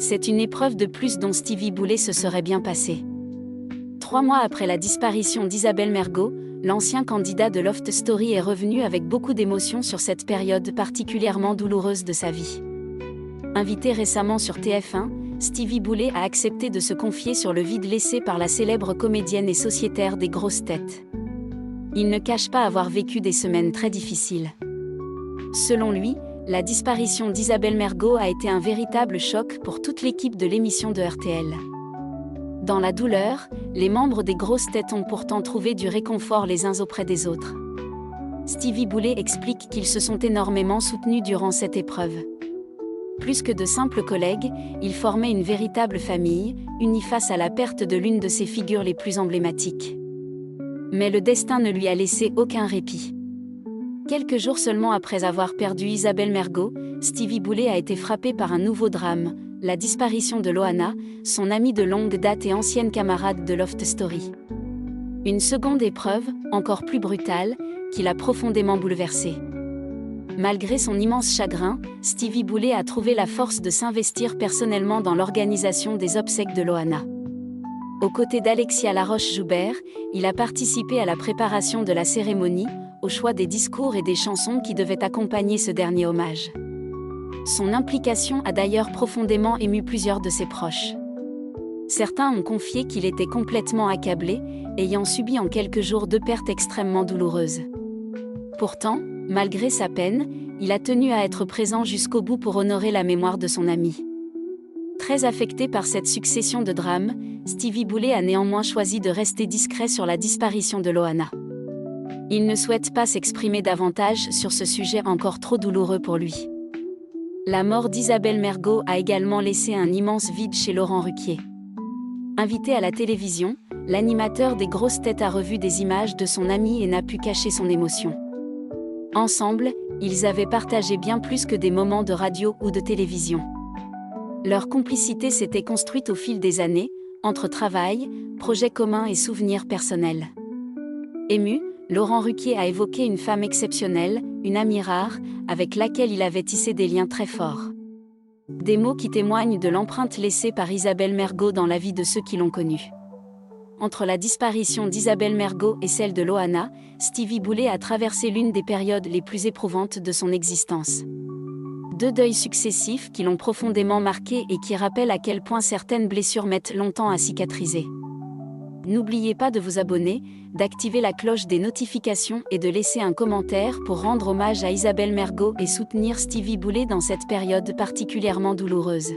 C'est une épreuve de plus dont Stevie Boulet se serait bien passé. 3 mois après la disparition d'Isabelle Mergo, l'ancien candidat de Loft Story est revenu avec beaucoup d'émotion sur cette période particulièrement douloureuse de sa vie. Invité récemment sur TF1, Stevie Boulet a accepté de se confier sur le vide laissé par la célèbre comédienne et sociétaire des grosses têtes. Il ne cache pas avoir vécu des semaines très difficiles. Selon lui, la disparition d'Isabelle Mergo a été un véritable choc pour toute l'équipe de l'émission de RTL. Dans la douleur, les membres des grosses têtes ont pourtant trouvé du réconfort les uns auprès des autres. Stevie Boulet explique qu'ils se sont énormément soutenus durant cette épreuve. Plus que de simples collègues, ils formaient une véritable famille, unis face à la perte de l'une de ses figures les plus emblématiques. Mais le destin ne lui a laissé aucun répit. Quelques jours seulement après avoir perdu Isabelle Mergo, Stevie Boulet a été frappé par un nouveau drame, la disparition de Loana, son amie de longue date et ancienne camarade de Loft Story. Une seconde épreuve, encore plus brutale, qui l'a profondément bouleversé. Malgré son immense chagrin, Stevie Boulet a trouvé la force de s'investir personnellement dans l'organisation des obsèques de Loana. Aux côtés d'Alexia Laroche-Joubert, il a participé à la préparation de la cérémonie, au choix des discours et des chansons qui devaient accompagner ce dernier hommage. Son implication a d'ailleurs profondément ému plusieurs de ses proches. Certains ont confié qu'il était complètement accablé, ayant subi en quelques jours 2 pertes extrêmement douloureuses. Pourtant, malgré sa peine, il a tenu à être présent jusqu'au bout pour honorer la mémoire de son ami. Très affecté par cette succession de drames, Stevie Boulet a néanmoins choisi de rester discret sur la disparition de Loana. Il ne souhaite pas s'exprimer davantage sur ce sujet encore trop douloureux pour lui. La mort d'Isabelle Mergo a également laissé un immense vide chez Laurent Ruquier. Invité à la télévision, l'animateur des grosses têtes a revu des images de son ami et n'a pu cacher son émotion. Ensemble, ils avaient partagé bien plus que des moments de radio ou de télévision. Leur complicité s'était construite au fil des années, entre travail, projets communs et souvenirs personnels. Ému, Laurent Ruquier a évoqué une femme exceptionnelle, une amie rare, avec laquelle il avait tissé des liens très forts. Des mots qui témoignent de l'empreinte laissée par Isabelle Mergo dans la vie de ceux qui l'ont connue. Entre la disparition d'Isabelle Mergo et celle de Loana, Stevie Boulet a traversé l'une des périodes les plus éprouvantes de son existence. 2 deuils successifs qui l'ont profondément marqué et qui rappellent à quel point certaines blessures mettent longtemps à cicatriser. N'oubliez pas de vous abonner, d'activer la cloche des notifications et de laisser un commentaire pour rendre hommage à Isabelle Mergo et soutenir Stevie Boulet dans cette période particulièrement douloureuse.